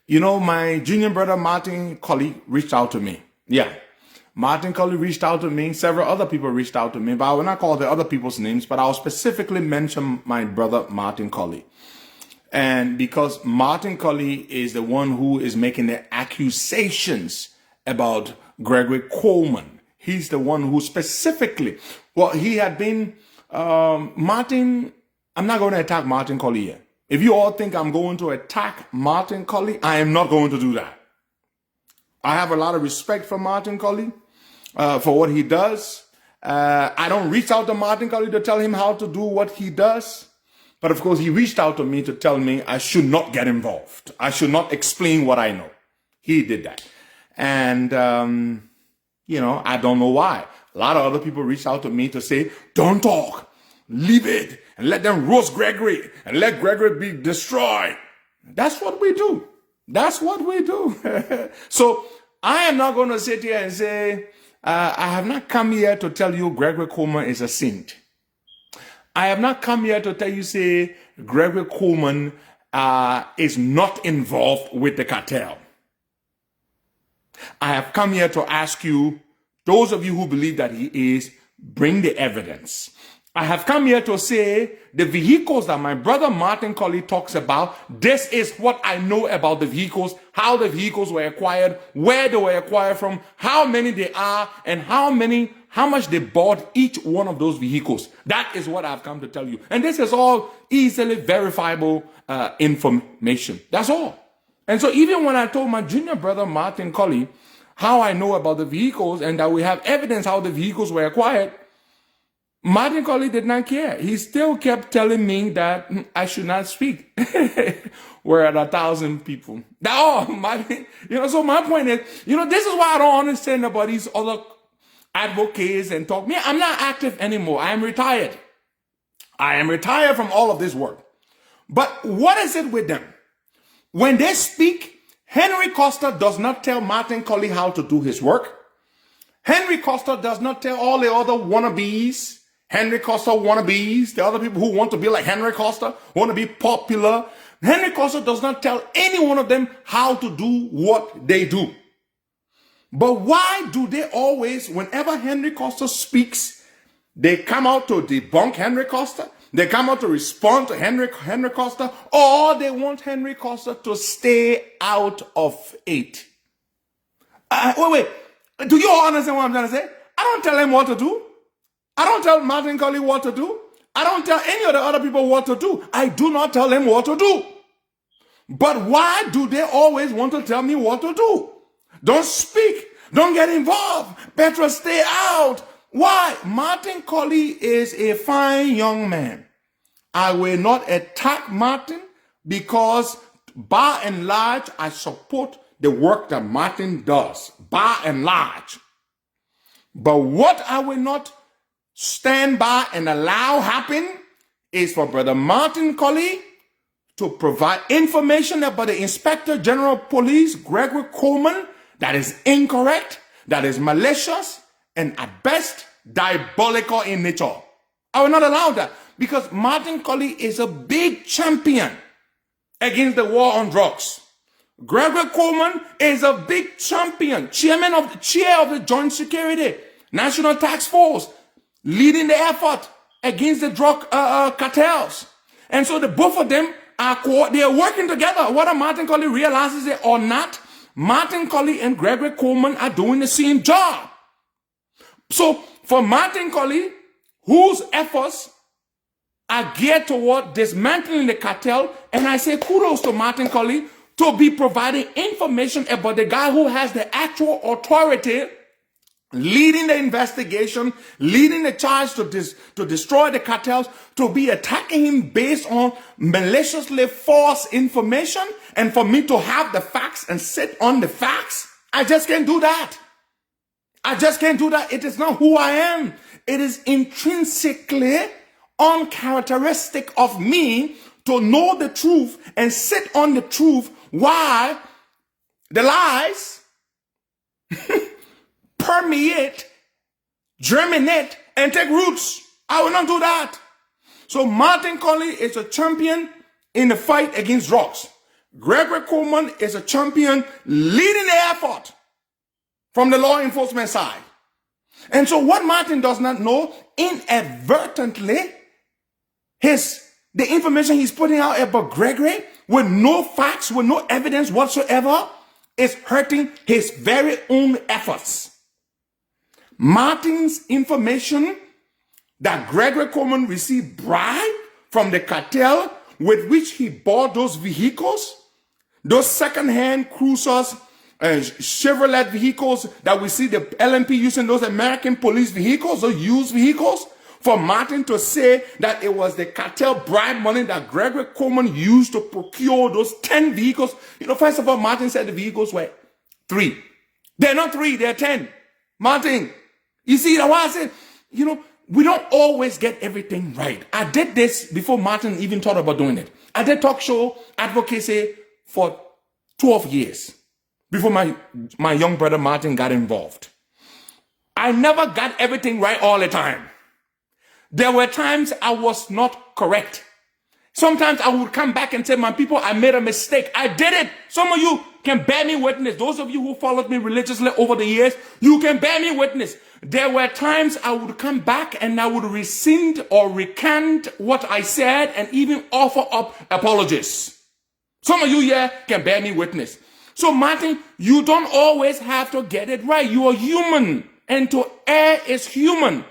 You know, my junior brother, Martin Colley, reached out to me. Yeah. Martin Colley reached out to me. Several other people reached out to me, but I will not call the other people's names, but I'll specifically mention my brother, Martin Colley. And because Martin Colley is the one who is making the accusations about Gregory Coleman. He's the one who specifically, well, he had been, Martin, I'm not going to attack Martin Colley here. If you all think I'm going to attack Martin Colley, I am not going to do that. I have a lot of respect for Martin Colley, for what he does. I don't reach out to Martin Colley to tell him how to do what he does. But of course, he reached out to me to tell me I should not get involved. I should not explain what I know. He did that. And, you know, I don't know why. A lot of other people reached out to me to say, don't talk, leave it, and let them roast Gregory, and let Gregory be destroyed. That's what we do. That's what we do. So I am not going to sit here and say, I have not come here to tell you Gregory Coleman is a saint. I have not come here to tell you, say, Gregory Coleman is not involved with the cartel. I have come here to ask you, those of you who believe that he is, bring the evidence. I have come here to say the vehicles that my brother Martin Colley talks about, this is what I know about the vehicles, how the vehicles were acquired, where they were acquired from, how many they are, and how much they bought each one of those vehicles. That is what I've come to tell you. And this is all easily verifiable information. That's all. And so even when I told my junior brother Martin Colley how I know about the vehicles and that we have evidence how the vehicles were acquired, Martin Colley did not care. He still kept telling me that I should not speak. We're at 1,000 people. Martin, so my point is, this is why I don't understand about these other advocates and talk. I'm not active anymore. I am retired. I am retired from all of this work. But what is it with them? When they speak, Henry Costa does not tell Martin Colley how to do his work. Henry Costa does not tell all the other wannabes, Henry Costa wannabes, the other people who want to be like Henry Costa, want to be popular. Henry Costa does not tell any one of them how to do what they do. But why do they always, whenever Henry Costa speaks, they come out to debunk Henry Costa? They come out to respond to Henry Costa, or they want Henry Costa to stay out of it. Wait. Do you all understand what I'm trying to say? I don't tell him what to do. I don't tell Martin Colley what to do. I don't tell any of the other people what to do. I do not tell them what to do. But why do they always want to tell me what to do? Don't speak. Don't get involved. Better stay out. Why? Martin Colley is a fine young man. I will not attack Martin because by and large, I support the work that Martin does, by and large. But what I will not stand by and allow happen is for Brother Martin Colley to provide information about the Inspector General of Police, Gregory Coleman, that is incorrect, that is malicious, and at best, diabolical in nature. I will not allow that because Martin Colley is a big champion against the war on drugs. Gregory Coleman is a big champion, chair of the Joint Security, National Task Force, leading the effort against the drug cartels. And so the both of them they are working together. Whether Martin Colley realizes it or not, Martin Colley and Gregory Coleman are doing the same job. So for Martin Colley, whose efforts are geared toward dismantling the cartel, and I say kudos to Martin Colley to be providing information about the guy who has the actual authority, leading the investigation, leading the charge to destroy the cartels, to be attacking him based on maliciously false information, and for me to have the facts and sit on the facts. I just can't do that. I just can't do that. It is not who I am. It is intrinsically uncharacteristic of me to know the truth and sit on the truth while the lies permeate, germinate, and take roots. I will not do that. So Martin Colley is a champion in the fight against drugs. Gregory Coleman is a champion leading the effort from the law enforcement side. And so what Martin does not know, inadvertently, the information he's putting out about Gregory with no facts, with no evidence whatsoever, is hurting his very own efforts. Martin's information that Gregory Coleman received bribe from the cartel with which he bought those vehicles, those second-hand cruisers, Chevrolet vehicles that we see the LNP using, those American police vehicles, those used vehicles, for Martin to say that it was the cartel bribe money that Gregory Coleman used to procure those 10 vehicles. First of all, Martin said the vehicles were 3. They're not 3, they're 10. Martin, you see, that's why I said, we don't always get everything right. I did this before Martin even thought about doing it. I did talk show advocacy for 12 years before my young brother Martin got involved. I never got everything right all the time. There were times I was not correct. Sometimes I would come back and say, my people, I made a mistake. I did it. Some of you can bear me witness. Those of you who followed me religiously over the years, you can bear me witness. There were times I would come back and I would rescind or recant what I said and even offer up apologies. Some of you here can bear me witness. So Martin, you don't always have to get it right. You are human, and to err is human.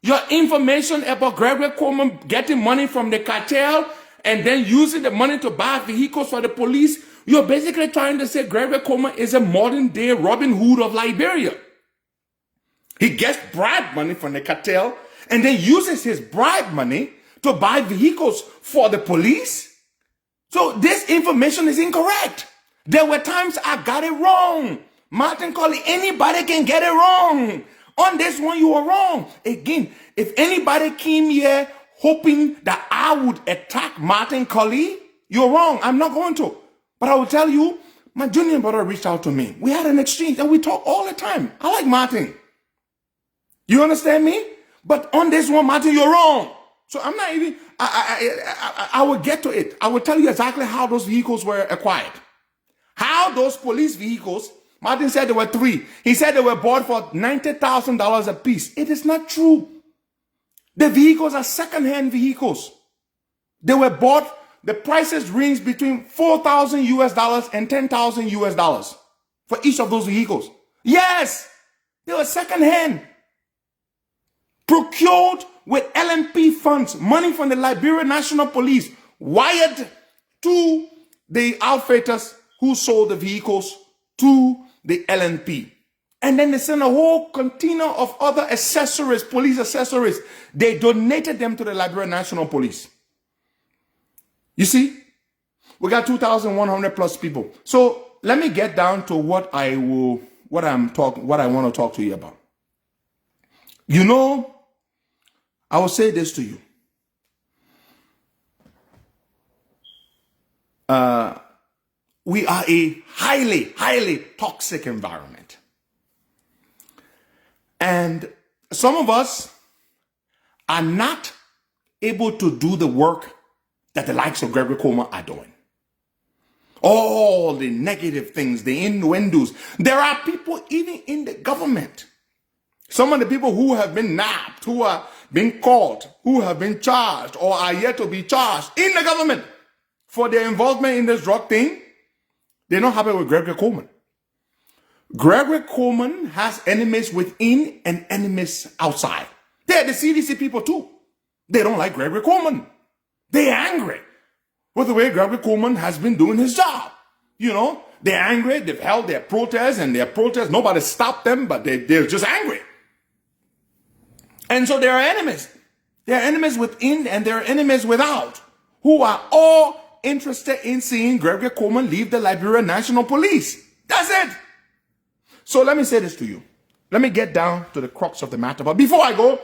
Your information about Gregory Coleman getting money from the cartel and then using the money to buy vehicles for the police, you're basically trying to say Gregory Coleman is a modern day Robin Hood of Liberia. He gets bribe money from the cartel and then uses his bribe money to buy vehicles for the police. So this information is incorrect. There were times I got it wrong. Martin Colley, anybody can get it wrong. On this one, you are wrong. Again, if anybody came here hoping that I would attack Martin Colley, you're wrong. I'm not going to. But I will tell you, my junior brother reached out to me. We had an exchange and we talk all the time. I like Martin. You understand me? But on this one, Martin, you're wrong. So I'm not even, I will get to it. I will tell you exactly how those vehicles were acquired. How those police vehicles, Martin said there were 3. He said they were bought for $90,000 a piece. It is not true. The vehicles are second-hand vehicles. They were bought, the prices range between $4,000 US and $10,000 US for each of those vehicles. Yes, they were second-hand. Procured with LNP funds, money from the Liberia National Police, wired to the outfitters who sold the vehicles to the LNP. And then they sent a whole container of other accessories, police accessories. They donated them to the Liberia National Police. You see, we got 2,100 plus people. So let me get down to what I want to talk to you about. I will say this to you. We are a highly, highly toxic environment. And some of us are not able to do the work that the likes of Gregory Coleman are doing. All the negative things, the innuendos. There are people even in the government. Some of the people who have been nabbed, who are being caught, who have been charged or are yet to be charged in the government for their involvement in this drug thing, they're not happy with Gregory Coleman. Gregory Coleman has enemies within and enemies outside. They're the CDC people too. They don't like Gregory Coleman. They're angry with the way Gregory Coleman has been doing his job. They're angry. They've held their protests and their protests. Nobody stopped them, but they're just angry. And so there are enemies. There are enemies within and there are enemies without who are all interested in seeing Gregory Coleman leave the Liberia National Police. That's it. So let me say this to you. Let me get down to the crux of the matter. But before I go,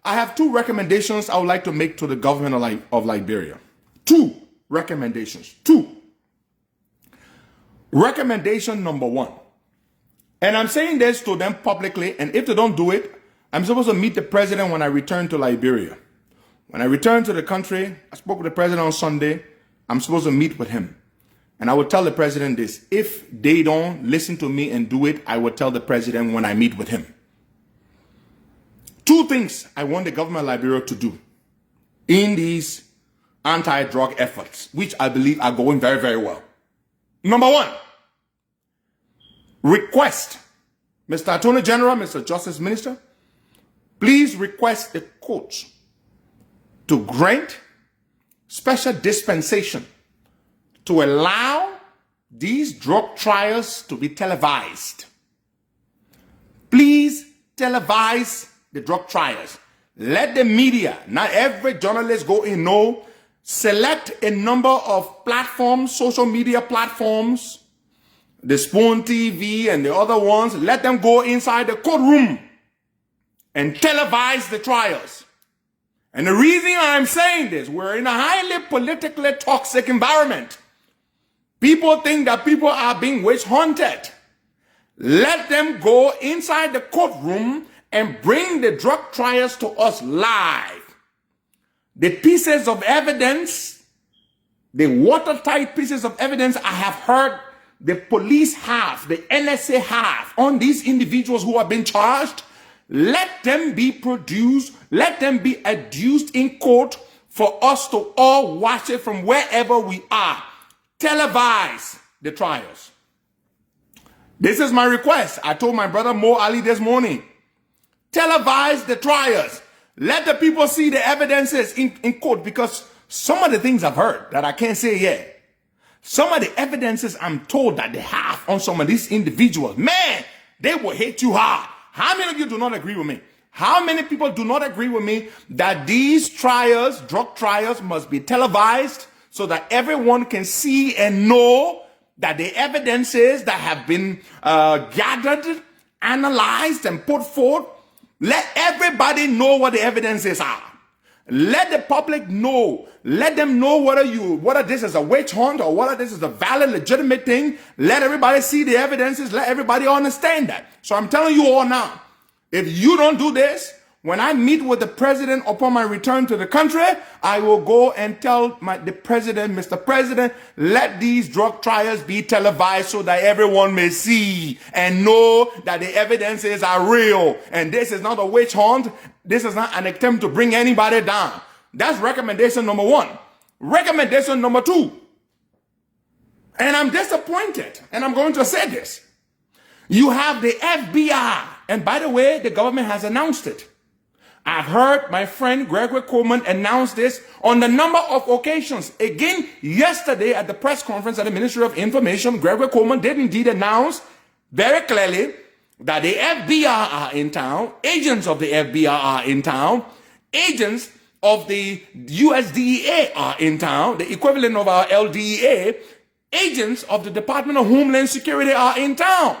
I have 2 recommendations I would like to make to the government of Liberia. 2 recommendations. 2. Recommendation number 1. And I'm saying this to them publicly, and if they don't do it, I'm supposed to meet the president when I return to Liberia. When I return to the country, I spoke with the president on Sunday. I'm supposed to meet with him. And I will tell the president this. If they don't listen to me and do it, I will tell the president when I meet with him. Two things I want the government of Liberia to do in these anti-drug efforts, which I believe are going very, very well. Number one, request, Mr. Attorney General, Mr. Justice Minister, please request the courts to grant special dispensation to allow these drug trials to be televised. Please televise the drug trials. Let the media, not every journalist go in, no. Select a number of platforms, social media platforms, the Spoon TV and the other ones. Let them go inside the courtroom and televise the trials. And the reason I'm saying this, we're in a highly politically toxic environment. People think that people are being witch hunted. Let them go inside the courtroom and bring the drug trials to us live. The pieces of evidence, the watertight pieces of evidence I have heard the police have, the NSA have on these individuals who have been charged, let them be produced, let them be adduced in court for us to all watch it from wherever we are. Televise the trials. This is my request. I told my brother Mo Ali this morning. Televise the trials. Let the people see the evidences in court, because some of the things I've heard that I can't say yet, some of the evidences I'm told that they have on some of these individuals, man, they will hit you hard. How many of you do not agree with me? How many people do not agree with me that these trials, drug trials, must be televised so that everyone can see and know that the evidences that have been gathered, analyzed, and put forth, let everybody know what the evidences are. Let the public know. Let them know whether this is a witch hunt or whether this is a valid, legitimate thing. Let everybody see the evidences. Let everybody understand that. So I'm telling you all now, if you don't do this, when I meet with the president upon my return to the country, I will go and tell the president, Mr. President, let these drug trials be televised so that everyone may see and know that the evidences are real. And this is not a witch hunt. This is not an attempt to bring anybody down. That's recommendation number one. Recommendation number two. And I'm disappointed, and I'm going to say this. You have the FBI. And by the way, the government has announced it. I've heard my friend Gregory Coleman announce this on a number of occasions. Again, yesterday at the press conference at the Ministry of Information, Gregory Coleman did indeed announce very clearly that the FBI are in town, agents of the FBI are in town, agents of the USDEA are in town, the equivalent of our LDEA, agents of the Department of Homeland Security are in town.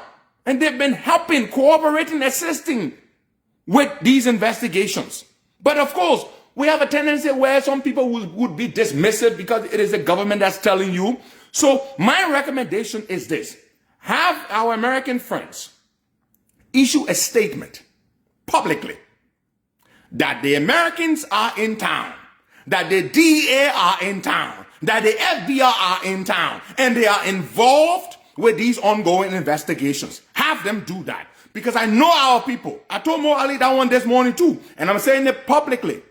And they've been helping, cooperating, assisting with these investigations. But of course, we have a tendency where some people would be dismissive because it is the government that's telling you. So my recommendation is this. Have our American friends issue a statement publicly that the Americans are in town, that the DEA are in town, that the FBI are in town, and they are involved with these ongoing investigations. Have them do that. Because I know our people. I told Mo Ali that one this morning too. And I'm saying it publicly.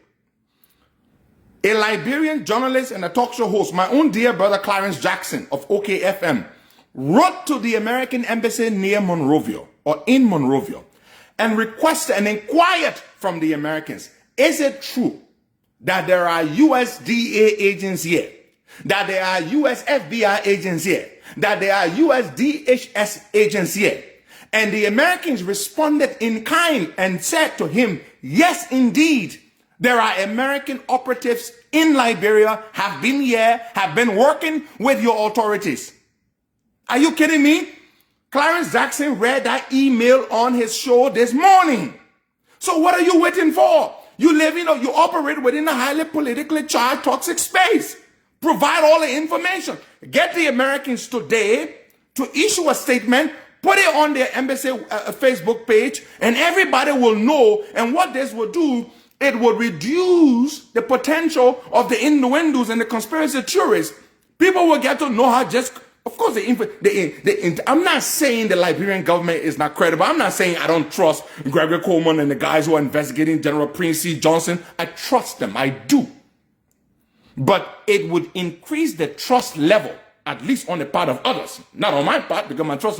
A Liberian journalist and a talk show host, my own dear brother Clarence Jackson of OKFM, wrote to the American embassy near Monrovia or in Monrovia and requested and inquired from the Americans, is it true that there are USDA agents here, that there are US FBI agents here, that there are US DHS agents here? And the Americans responded in kind and said to him, yes, indeed, there are American operatives in Liberia, have been here, have been working with your authorities. Are you kidding me? Clarence Jackson read that email on his show this morning. So what are you waiting for? You operate within a highly politically charged, toxic space. Provide all the information. Get the Americans today to issue a statement. Put it on their embassy Facebook page, and everybody will know. And what this will do, it will reduce the potential of the innuendos and the conspiracy theories. People will get to know how just Of course, I'm not saying the Liberian government is not credible. I'm not saying I don't trust Gregory Coleman and the guys who are investigating General Prince C. Johnson. I trust them. I do. But it would increase the trust level, at least on the part of others. Not on my part, because my trust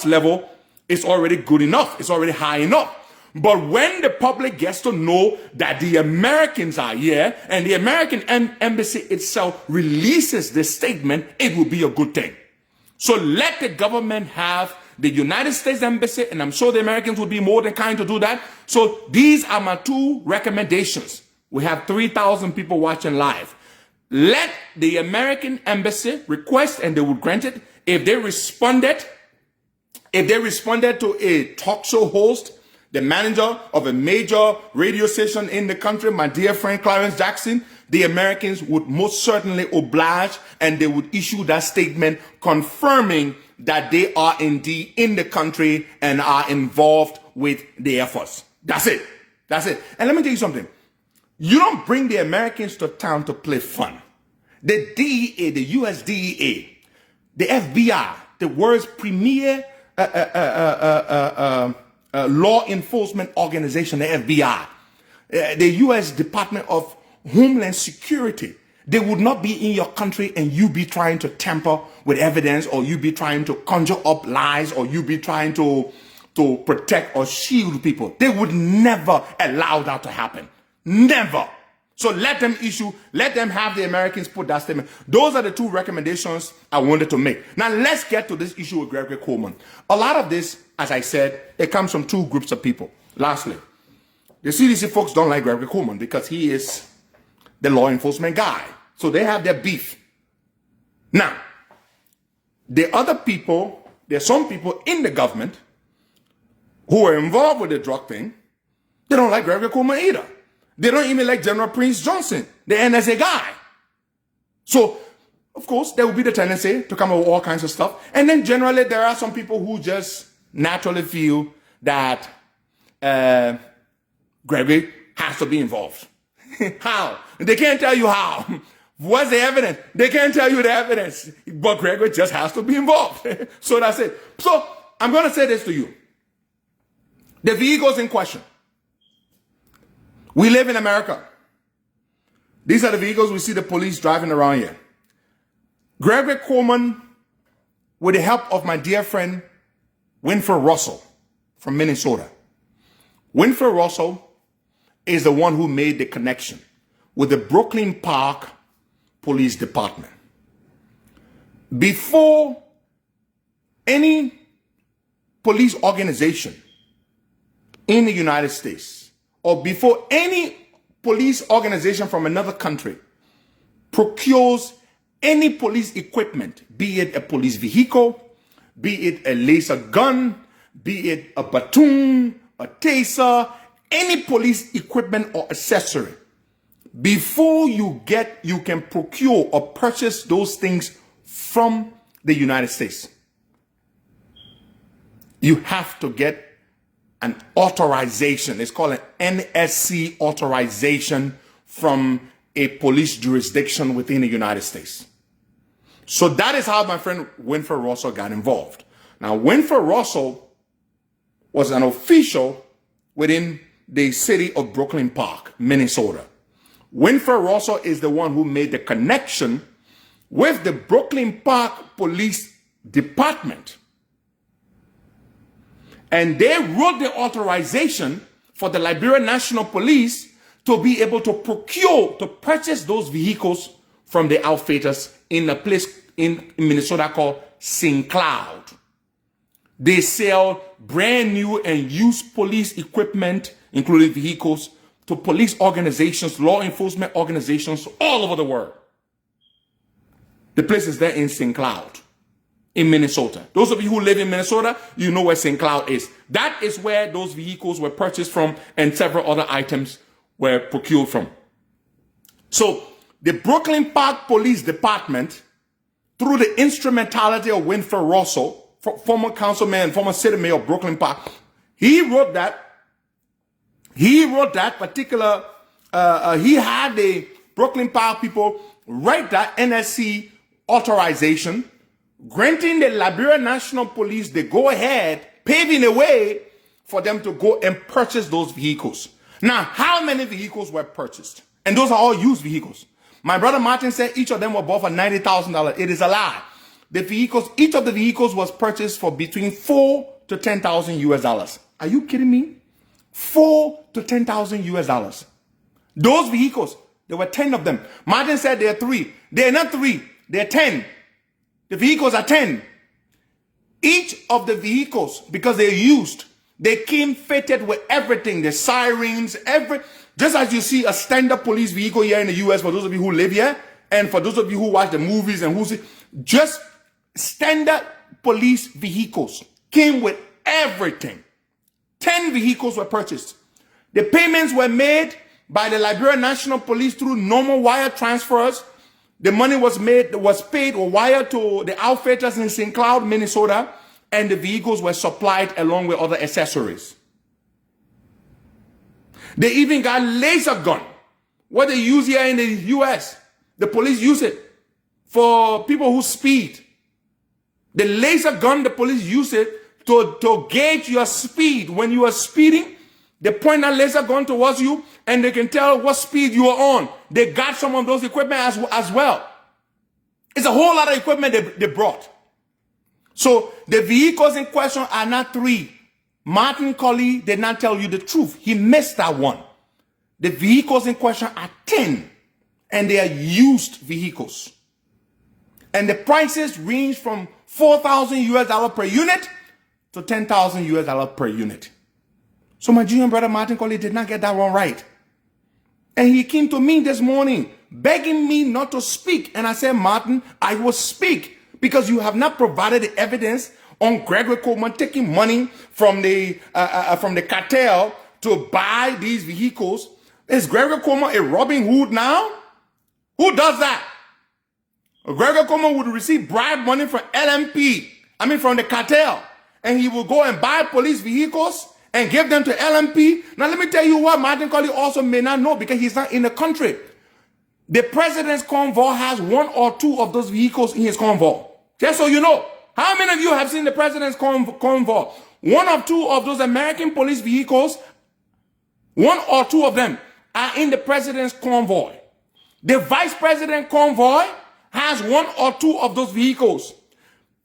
level is already good enough. It's already high enough. But when the public gets to know that the Americans are here and the American embassy itself releases this statement, it will be a good thing. So let the government have the United States Embassy, and I'm sure the Americans would be more than kind to do that. So these are my two recommendations. We have 3,000 people watching live. Let the American embassy request, and they would grant it. If they responded to a talk show host, the manager of a major radio station in the country, my dear friend Clarence Jackson, the Americans would most certainly oblige, and they would issue that statement confirming that they are indeed in the country and are involved with the efforts. That's it. That's it. And let me tell you something. You don't bring the Americans to town to play fun. The DEA, the US DEA, the FBI, the world's premier law enforcement organization, the FBI, the US Department of Homeland Security, they would not be in your country and you be trying to tamper with evidence, or you be trying to conjure up lies, or you be trying to protect or shield people. They would never allow that to happen. Never. So let them have the Americans put that statement. Those are the two recommendations I wanted to make. Now let's get to this issue with Gregory Coleman. A lot of this, as I said, it comes from two groups of people. Lastly, the CDC folks don't like Gregory Coleman because he is the law enforcement guy. So they have their beef. Now, the other people, there's some people in the government who are involved with the drug thing. They don't like Gregory Coleman either. They don't even like General Prince Johnson, the NSA guy. So, of course, there will be the tendency to come up with all kinds of stuff. And then generally, there are some people who just naturally feel that Gregory has to be involved. How? They can't tell you how. What's the evidence? They can't tell you the evidence. But Gregory just has to be involved. So that's it. So I'm going to say this to you. The vehicles in question. We live in America. These are the vehicles we see the police driving around here. Gregory Coleman, with the help of my dear friend Winfred Russell from Minnesota. Winfred Russell is the one who made the connection with the Brooklyn Park Police Department. Before any police organization in the United States, or before any police organization from another country procures any police equipment, be it a police vehicle, be it a laser gun, be it a baton, a taser, any police equipment or accessory, before you can procure or purchase those things from the United States, you have to get an authorization. It's called an NSC authorization from a police jurisdiction within the United States. So that is how my friend Winfred Russell got involved. Now, Winfred Russell was an official within the city of Brooklyn Park, Minnesota. Winfred Russell is the one who made the connection with the Brooklyn Park Police Department. And they wrote the authorization for the Liberian National Police to be able to purchase those vehicles from the outfitters in a place in Minnesota called St. Cloud. They sell brand new and used police equipment, including vehicles, to police organizations, law enforcement organizations all over the world. The place is there in St. Cloud, in Minnesota. Those of you who live in Minnesota, you know where St. Cloud is. That is where those vehicles were purchased from and several other items were procured from. So the Brooklyn Park Police Department, through the instrumentality of Winfred Russell, former councilman, former city mayor of Brooklyn Park, he wrote that particular, he had the Brooklyn Park people write that NSC authorization granting the Liberia National Police the go-ahead, paving the way for them to go and purchase those vehicles. Now, how many vehicles were purchased? And those are all used vehicles. My brother Martin said each of them were bought for $90,000. It is a lie. The vehicles, each of the vehicles was purchased for between $4,000 to $10,000 US. Are you kidding me? $4,000 to $10,000 US. Those vehicles, there were 10 of them. Martin said there are 3. They're not 3, they're 10. The vehicles are 10. Each of the vehicles, because they're used, they came fitted with everything, the sirens, just as you see a standard police vehicle here in the US, for those of you who live here, and for those of you who watch the movies and who see, just standard police vehicles came with everything. 10 vehicles were purchased. The payments were made by the Liberia National Police through normal wire transfers. The money was paid or wired to the outfitters in St. Cloud, Minnesota, and the vehicles were supplied along with other accessories. They even got laser gun, what they use here in the US. The police use it for people who speed. The laser gun, the police use it to gauge your speed. When you are speeding, they point that laser gun towards you and they can tell what speed you are on. They got some of those equipment as well. It's a whole lot of equipment they brought. So the vehicles in question are not 3. Martin Colley did not tell you the truth. He missed that one. The vehicles in question are 10, and they are used vehicles. And the prices range from $4,000 US per unit to $10,000 US per unit. So my junior brother Martin Colley did not get that one right. And he came to me this morning begging me not to speak. And I said, Martin, I will speak because you have not provided the evidence on Gregory Coleman taking money from the cartel to buy these vehicles. Is Gregory Coleman a Robin Hood now? Who does that? Gregory Coleman would receive bribe money from from the cartel, and he will go and buy police vehicles and give them to LMP. Now let me tell you what Martin Colley also may not know because he's not in the country. The president's convoy has 1 or 2 of those vehicles in his convoy. Just so you know. How many of you have seen the president's convoy? 1 or 2 of those American police vehicles, 1 or 2 of them are in the president's convoy. The vice president convoy has 1 or 2 of those vehicles.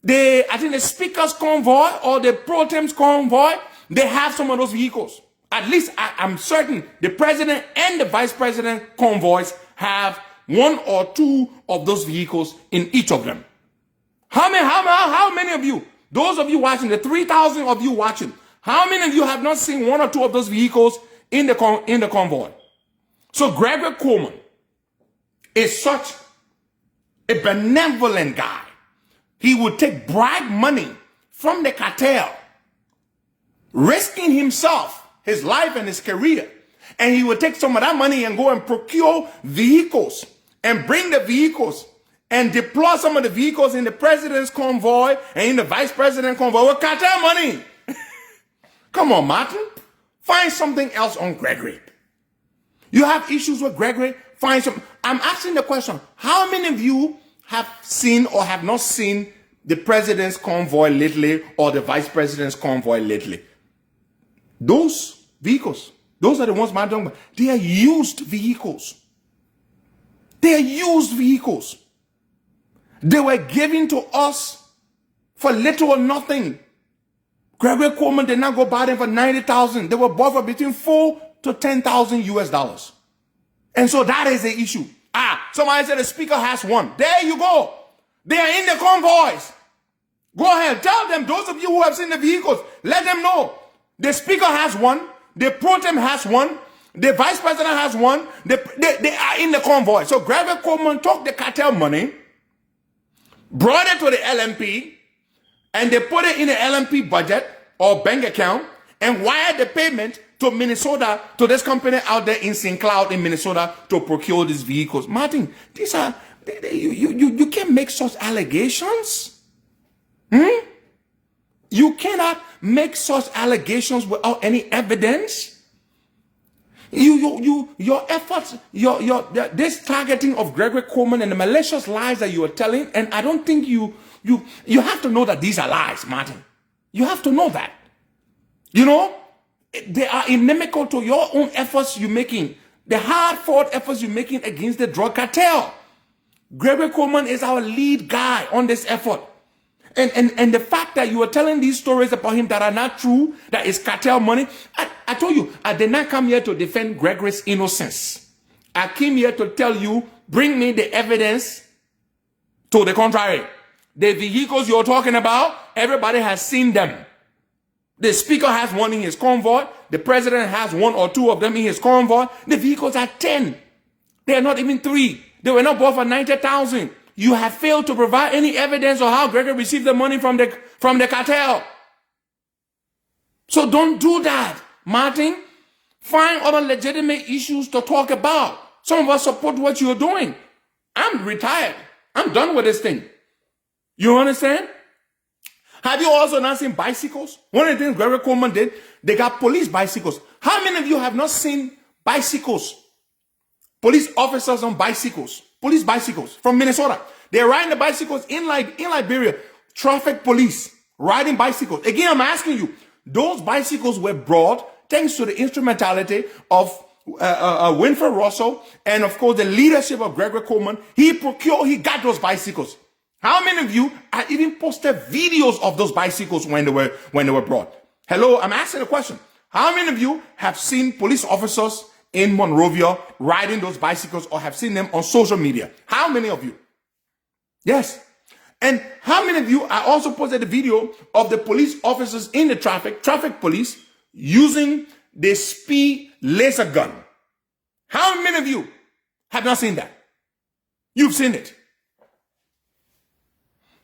I think the speaker's convoy or the pro tem's convoy, they have some of those vehicles. At least I'm certain the president and the vice president convoys have 1 or 2 of those vehicles in each of them. How many of you, those of you watching, the 3,000 of you watching, how many of you have not seen 1 or 2 of those vehicles in the convoy? So Gregory Coleman is such a benevolent guy. He would take bribe money from the cartel, risking himself, his life and his career. And he would take some of that money and go and procure vehicles and bring the vehicles and deploy some of the vehicles in the president's convoy and in the vice president's convoy with cartel money. Come on, Martin. Find something else on Gregory. You have issues with Gregory? Find some. I'm asking the question, how many of you have seen or have not seen the president's convoy lately or the vice president's convoy lately? Those vehicles, those are the ones Martin talking about. They are used vehicles. They are used vehicles. They were given to us for little or nothing. Gregory Coleman did not go buy them for $90,000. They were bought for between $4,000 to $10,000 US. And so that is the issue. Somebody said the speaker has 1. There you go. They are in the convoys. Go ahead. Tell them, those of you who have seen the vehicles, let them know. The speaker has 1. The pro tem has 1. The vice president has 1. They are in the convoy. So Gregory Coleman took the cartel money, brought it to the LMP, and they put it in the LMP budget or bank account and wired the payment to Minnesota, to this company out there in St. Cloud in Minnesota to procure these vehicles. Martin, these are, you can't make such allegations. You cannot make such allegations without any evidence. Your efforts, this targeting of Gregory Coleman and the malicious lies that you are telling, and I don't think you You have to know that these are lies, Martin. You have to know that. You know, they are inimical to your own efforts you're making, the hard-fought efforts you're making against the drug cartel. Gregory Coleman is our lead guy on this effort. And the fact that you are telling these stories about him that are not true, that is cartel money, I told you, I did not come here to defend Gregory's innocence. I came here to tell you, bring me the evidence to the contrary. The vehicles you're talking about, everybody has seen them. The speaker has one in his convoy. The president has one or two of them in his convoy. The vehicles are 10. They are not even 3. They were not bought for 90,000. You have failed to provide any evidence of how Gregory received the money from the cartel. So don't do that, Martin. Find other legitimate issues to talk about. Some of us support what you're doing. I'm retired. I'm done with this thing. You understand? Have you also not seen bicycles? One of the things Gregory Coleman did, they got police bicycles. How many of you have not seen bicycles? Police officers on bicycles. Police bicycles from Minnesota. They're riding the bicycles in Liberia. Traffic police riding bicycles. Again, I'm asking you, those bicycles were brought thanks to the instrumentality of Winfred Russell and, of course, the leadership of Gregory Coleman. He got those bicycles. How many of you have even posted videos of those bicycles when they were brought? Hello, I'm asking a question. How many of you have seen police officers in Monrovia riding those bicycles or have seen them on social media? How many of you? Yes. And how many of you, I also posted a video of the police officers in the traffic police using the speed laser gun. How many of you have not seen that? You've seen it.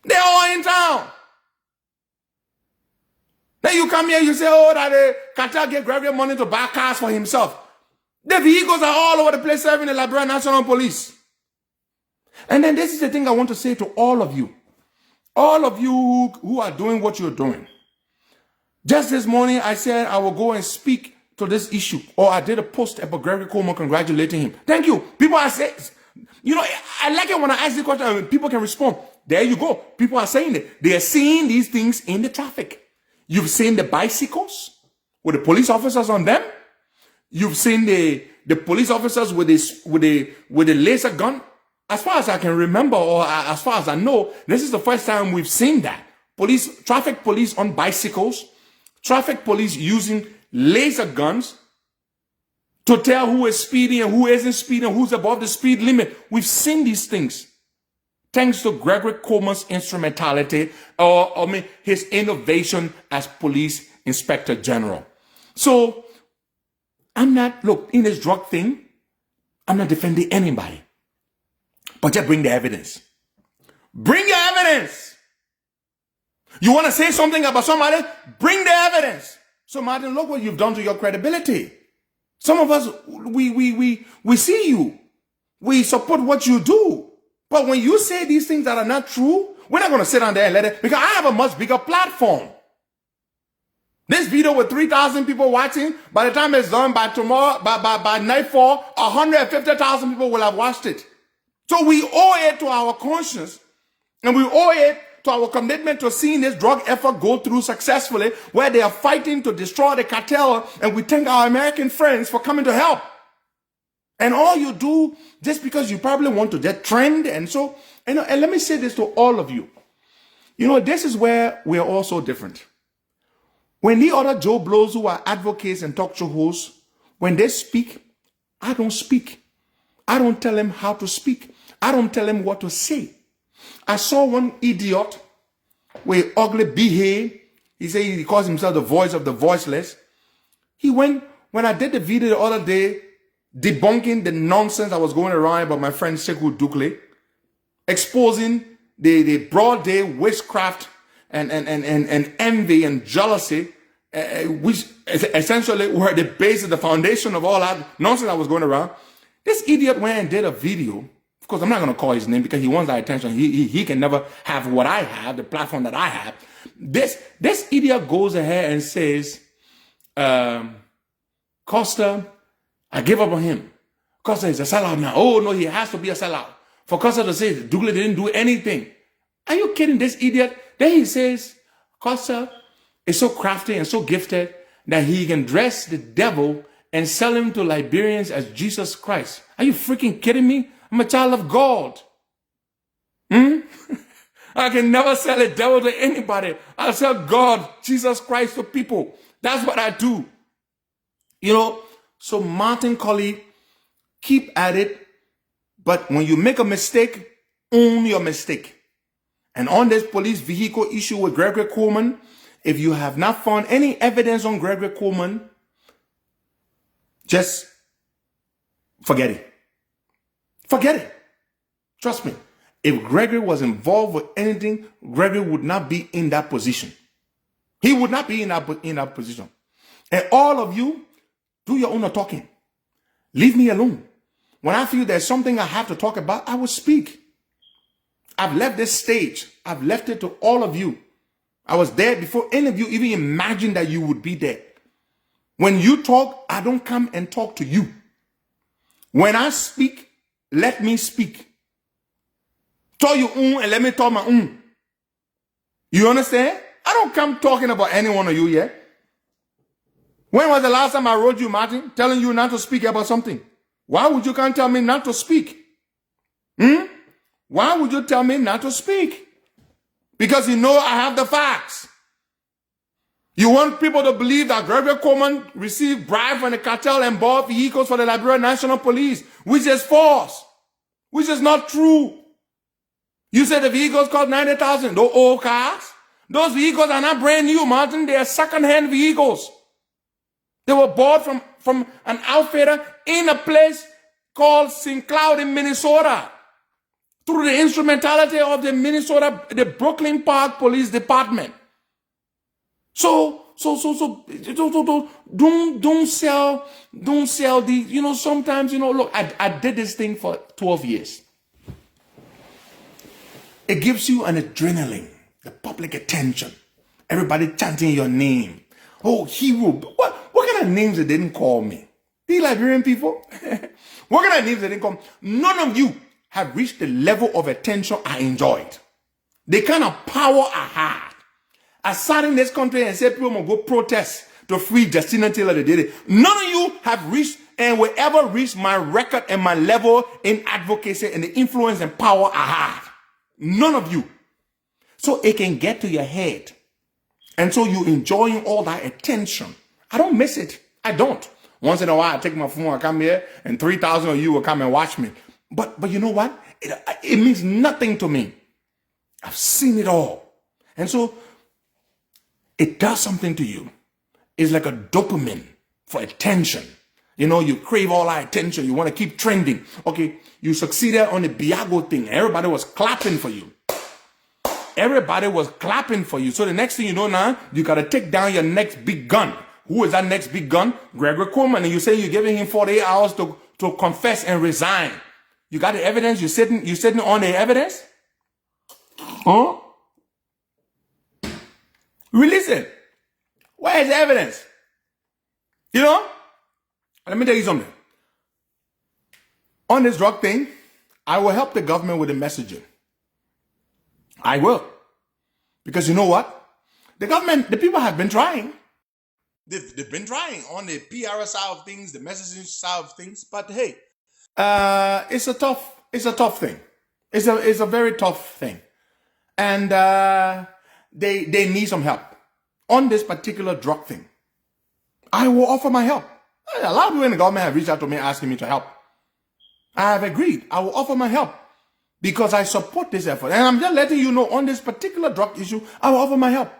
They're all in town. Then you come here, you say, oh, that the cartel get Gregory money to buy cars for himself. The vehicles are all over the place serving the Liberia National Police. And then this is the thing I want to say to all of you. All of you who are doing what you're doing. Just this morning, I said I will go and speak to this issue. Or I did a post about Gregory Coleman congratulating him. Thank you. People are saying, you know, I like it when I ask the question and people can respond. There you go. People are saying it. They are seeing these things in the traffic. You've seen the bicycles with the police officers on them. You've seen the police officers with the laser gun. As far as I can remember, or as far as I know, this is the first time we've seen that. Traffic police on bicycles, traffic police using laser guns to tell who is speeding and who isn't speeding, who's above the speed limit. We've seen these things. Thanks to Gregory Coleman's instrumentality, his innovation as police inspector general. So, in this drug thing, I'm not defending anybody. But just bring the evidence. Bring your evidence. You want to say something about somebody? Bring the evidence. So, Martin, look what you've done to your credibility. Some of us, we see you. We support what you do. But when you say these things that are not true, we're not going to sit down there and let it, because I have a much bigger platform. This video with 3,000 people watching, by the time it's done, by tomorrow, by nightfall, 150,000 people will have watched it. So we owe it to our conscience, and we owe it to our commitment to seeing this drug effort go through successfully, where they are fighting to destroy the cartel, and we thank our American friends for coming to help. And all you do, just because you probably want to get trend, and so, and let me say this to all of you. You know, this is where we are all so different. When the other Joe Blows who are advocates and talk show hosts, when they speak, I don't speak. I don't tell them how to speak. I don't tell them what to say. I saw one idiot with ugly behave. He said he calls himself the voice of the voiceless. He went, when I did the video the other day, debunking the nonsense that was going around about my friend Sekou Dukle, exposing the broad day witchcraft and envy and jealousy, which essentially were the base of the foundation of all that nonsense that was going around. This idiot went and did a video. Of course, I'm not going to call his name because he wants our attention. He can never have what I have, the platform that I have. This idiot goes ahead and says, Costa, I give up on him. Costa is a sellout now. Oh, no, he has to be a sellout. For Costa to say Dukle didn't do anything. Are you kidding this idiot? Then he says, Costa is so crafty and so gifted that he can dress the devil and sell him to Liberians as Jesus Christ. Are you freaking kidding me? I'm a child of God. I can never sell a devil to anybody. I sell God, Jesus Christ to people. That's what I do. You know, so Martin Colley, keep at it. But when you make a mistake, own your mistake. And on this police vehicle issue with Gregory Coleman, if you have not found any evidence on Gregory Coleman, just forget it. Forget it. Trust me. If Gregory was involved with anything, Gregory would not be in that position. He would not be in that position. And all of you, do your own talking. Leave me alone. When I feel there's something I have to talk about, I will speak. I've left this stage. I've left it to all of you. I was there before any of you even imagined that you would be there. When you talk, I don't come and talk to you. When I speak, let me speak. Tell you and let me talk my You understand? I don't come talking about any one of you yet. When was the last time I wrote you, Martin, telling you not to speak about something? Why would you come tell me not to speak? Why would you tell me not to speak? Because you know I have the facts. You want people to believe that Gregory Coleman received bribe from the cartel and bought vehicles for the Liberia National Police, which is false, which is not true. You said the vehicles cost 90,000. Those old cars. Those vehicles are not brand new, Martin. They are second-hand vehicles. They were bought from an outfitter in a place called St. Cloud in Minnesota through the instrumentality of the Brooklyn Park Police Department. So don't sell the, sometimes, look, I did this thing for 12 years. It gives you an adrenaline, the public attention, everybody chanting your name. Oh, hero. What kind of names they didn't call me? These Liberian people? What kind of names they didn't call me? None of you have reached the level of attention I enjoyed. The kind of power I had. I sat in this country and said people must go protest to free Justina Taylor. They did it. None of you have reached and will ever reach my record and my level in advocacy and the influence and power I had. None of you. So it can get to your head. And so you're enjoying all that attention. I don't miss it. I don't. Once in a while, I take my phone, I come here, and 3,000 of you will come and watch me. But you know what? It means nothing to me. I've seen it all. And so it does something to you. It's like a dopamine for attention. You crave all that attention. You want to keep trending. Okay, you succeeded on the Biago thing. Everybody was clapping for you. Everybody was clapping for you. So the next thing you know now, you got to take down your next big gun. Who is that next big gun? Gregory Coleman. And you say you're giving him 48 hours to confess and resign. You got the evidence? You sitting on the evidence? Huh? Release it. Where is the evidence? Let me tell you something. On this drug thing, I will help the government with the messaging. I will. Because you know what? The people have been trying. They've been trying on the PR side of things, the messaging side of things. But hey, it's a tough thing. It's a very tough thing. And they need some help on this particular drug thing. I will offer my help. A lot of people in the government have reached out to me asking me to help. I have agreed. I will offer my help because I support this effort. And I'm just letting you know on this particular drug issue, I will offer my help.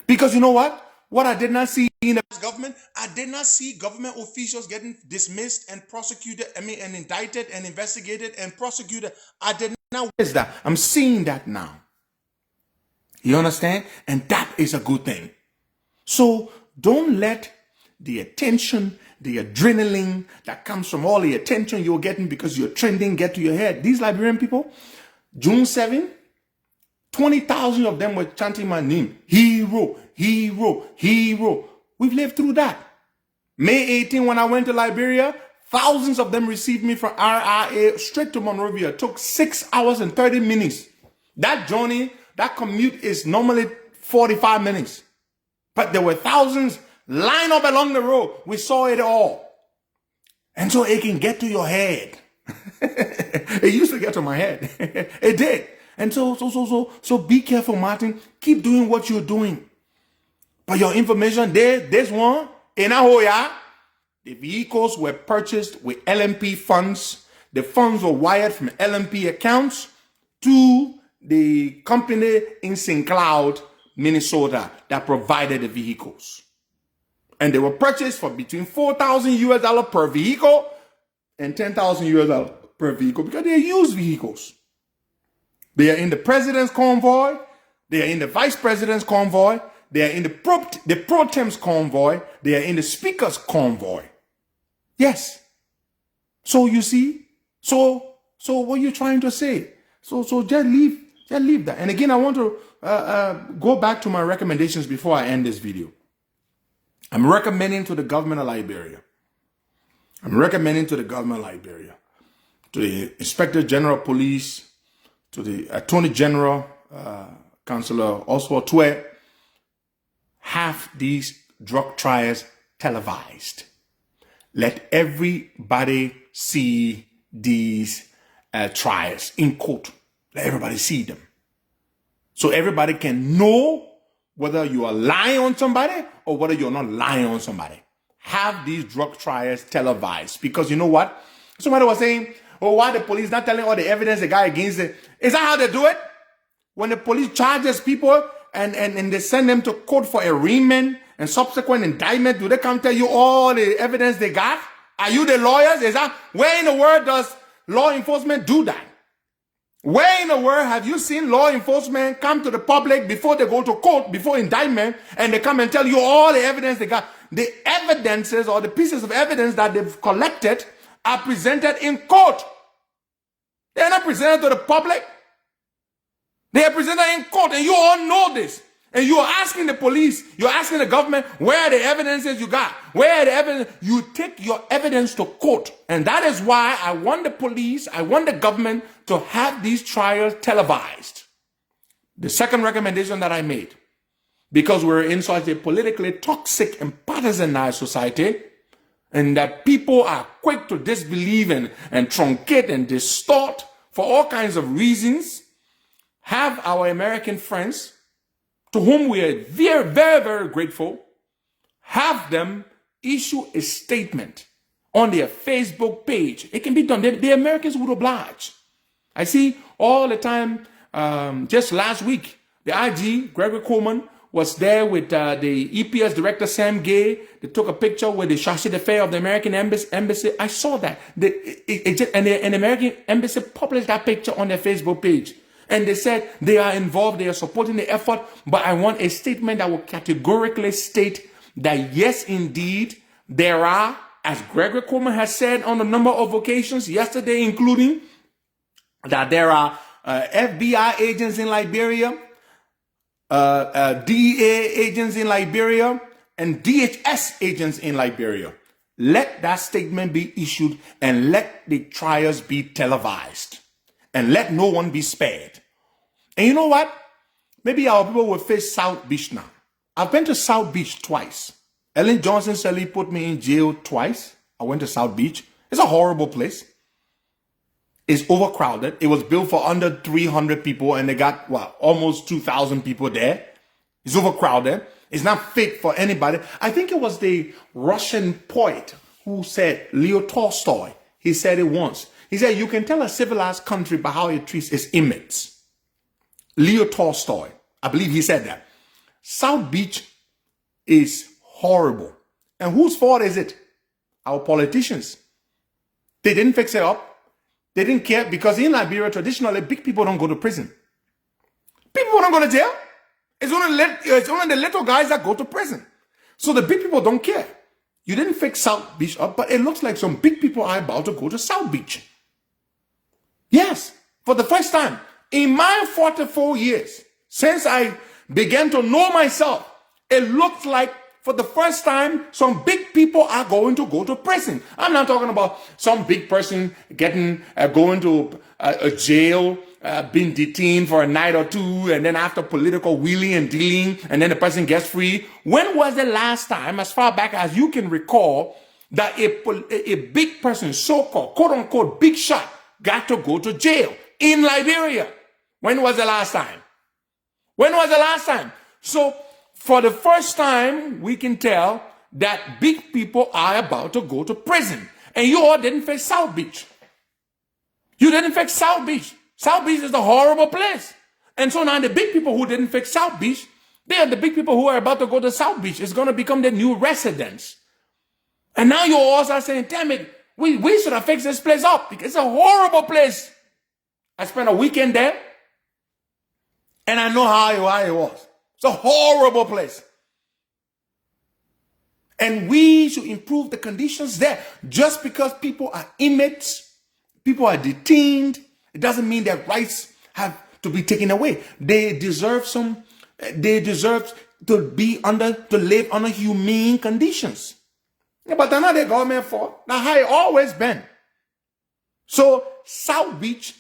Because you know what? What I did not see in the government, I did not see government officials getting dismissed and prosecuted, and indicted and investigated and prosecuted. I did not witness that. I'm seeing that now. You understand? And that is a good thing. So don't let the attention, the adrenaline that comes from all the attention you're getting because you're trending get to your head. These Liberian people, June 7, 20,000 of them were chanting my name. Hero, hero, hero. We've lived through that. May 18, when I went to Liberia, thousands of them received me from RIA straight to Monrovia. It took 6 hours and 30 minutes That journey, that commute is normally 45 minutes. But there were thousands lined up along the road. We saw it all. And so it can get to your head. It used to get to my head. It did. And so be careful, Martin. Keep doing what you're doing. But your information there, this one, in Ahoya, the vehicles were purchased with LMP funds. The funds were wired from LMP accounts to the company in St. Cloud, Minnesota, that provided the vehicles. And they were purchased for between $4,000 per vehicle and $10,000 per vehicle because they are used vehicles. They are in the president's convoy. They are in the vice president's convoy. They are in the pro tem's convoy. They are in the speaker's convoy. Yes. So you see, so what are you trying to say? So just leave that. And again, I want to go back to my recommendations before I end this video. I'm recommending to the government of Liberia. To the Inspector General of Police, to the Attorney General, Councillor Oswald Twe, have these drug trials televised. Let everybody see these trials in court. Let everybody see them. So everybody can know whether you are lying on somebody or whether you're not lying on somebody. Have these drug trials televised. Because you know what? Somebody was saying, oh, why the police not telling all the evidence they got against it? Is that how they do it? When the police charges people and they send them to court for arraignment and subsequent indictment, do they come tell you all the evidence they got? Are you the lawyers? Is that where in the world does law enforcement do that? Where in the world have you seen law enforcement come to the public before they go to court, before indictment, and they come and tell you all the evidence they got? The evidences or the pieces of evidence that they've collected are presented in court. They're not presented to the public. They are presented in court, and you all know this. And you are asking the police, you're asking the government, where are the evidences you got? Where are the evidence? You take your evidence to court. And that is why I want the police, I want the government to have these trials televised. The second recommendation that I made, because we're in such a politically toxic and partisanized society, and that people are quick to disbelieve and truncate and distort for all kinds of reasons, have our American friends, to whom we are very, very, very grateful, have them issue a statement on their Facebook page. It can be done. The Americans would oblige. I see all the time, just last week, the IG, Gregory Coleman, was there with the EPS director, Sam Gay. They took a picture with the chargé d'affaires of the American embassy. I saw that. And the American embassy published that picture on their Facebook page. And they said they are involved, they are supporting the effort, but I want a statement that will categorically state that yes, indeed, there are, as Gregory Coleman has said on a number of occasions, yesterday including, that there are FBI agents in Liberia, DEA agents in Liberia, and DHS agents in Liberia. Let that statement be issued and let the trials be televised. And let no one be spared. And you know what? Maybe our people will face South Beach now. I've been to South Beach twice. Ellen Johnson Sirleaf put me in jail twice. I went to South Beach. It's a horrible place. It's overcrowded. It was built for under 300 people and they got, almost 2,000 people there. It's overcrowded. It's not fit for anybody. I think it was the Russian poet who said, Leo Tolstoy. He said it once. He said, you can tell a civilized country by how it treats its inmates. Leo Tolstoy, I believe he said that. South Beach is horrible. And whose fault is it? Our politicians. They didn't fix it up. They didn't care because in Liberia, traditionally, big people don't go to prison. Big people don't go to jail. It's only the little guys that go to prison. So the big people don't care. You didn't fix South Beach up, but it looks like some big people are about to go to South Beach. Yes, for the first time in my 44 years, since I began to know myself, it looks like for the first time, some big people are going to go to prison. I'm not talking about some big person going to a jail been detained for a night or two, and then after political wheeling and dealing, and then the person gets free. When was the last time, as far back as you can recall, that a big person, so-called, quote-unquote, big shot, got to go to jail in Liberia? When was the last time? When was the last time? So, for the first time, we can tell that big people are about to go to prison. And you all didn't fix South Beach. You didn't fix South Beach. South Beach is a horrible place. And so now the big people who didn't fix South Beach, they are the big people who are about to go to South Beach. It's going to become the new residents. And now you all are saying, damn it, we should have fixed this place up because it's a horrible place. I spent a weekend there, and I know how it was. It's a horrible place. And we should improve the conditions there. Just because people are inmates, people are detained, it doesn't mean their rights have to be taken away. They deserve to live under humane conditions. Yeah, but they're not the government fault. That's how it always been. So South Beach,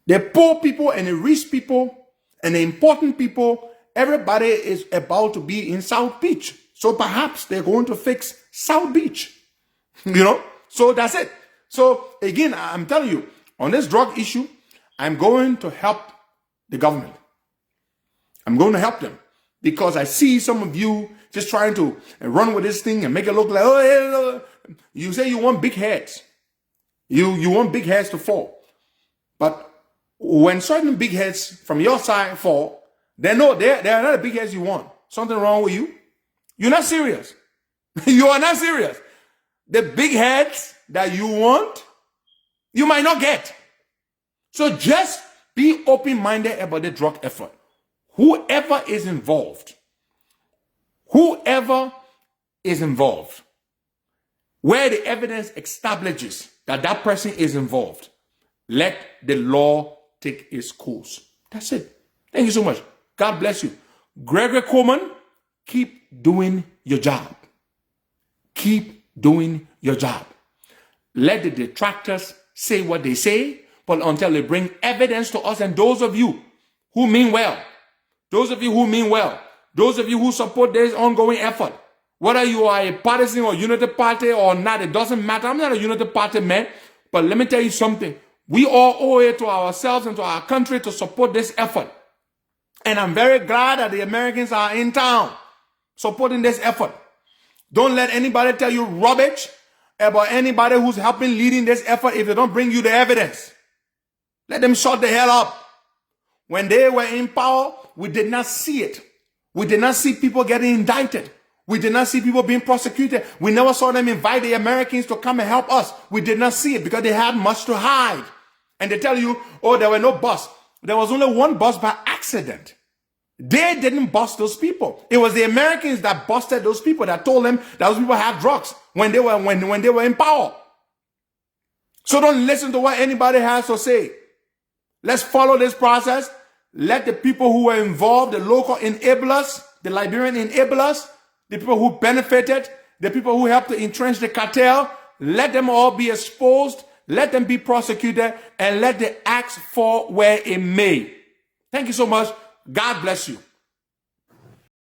the poor people and the rich people and the important people, everybody is about to be in South Beach. So perhaps they're going to fix South Beach. You know? So that's it. So again, I'm telling you, on this drug issue, I'm going to help the government. I'm going to help them. Because I see some of you just trying to run with this thing and make it look like, oh, you say you want big heads. You want big heads to fall. But when certain big heads from your side fall, they're not the big heads you want. Something wrong with you? You're not serious. You are not serious. The big heads that you want, you might not get. So just be open-minded about the drug effort. Whoever is involved, where the evidence establishes that that person is involved, let the law take its course. That's it. Thank you so much. God bless you. Gregory Coleman, keep doing your job. Keep doing your job. Let the detractors say what they say, but until they bring evidence to us, and those of you who mean well, those of you who support this ongoing effort, whether you are a partisan or unity party or not, it doesn't matter. I'm not a unity party man, but let me tell you something. We all owe it to ourselves and to our country to support this effort. And I'm very glad that the Americans are in town supporting this effort. Don't let anybody tell you rubbish about anybody who's helping leading this effort if they don't bring you the evidence. Let them shut the hell up. When they were in power, we did not see it. We did not see people getting indicted. We did not see people being prosecuted. We never saw them invite the Americans to come and help us. We did not see it because they had much to hide. And they tell you, oh, there were no bus. There was only one bus by accident. They didn't bust those people. It was the Americans that busted those people, that told them that those people had drugs when they were in power. So don't listen to what anybody has to say. Let's follow this process. Let the people who were involved, the local enablers, the Liberian enablers, the people who benefited, the people who helped to entrench the cartel, let them all be exposed, let them be prosecuted, and let the axe fall where it may. Thank you so much. God bless you.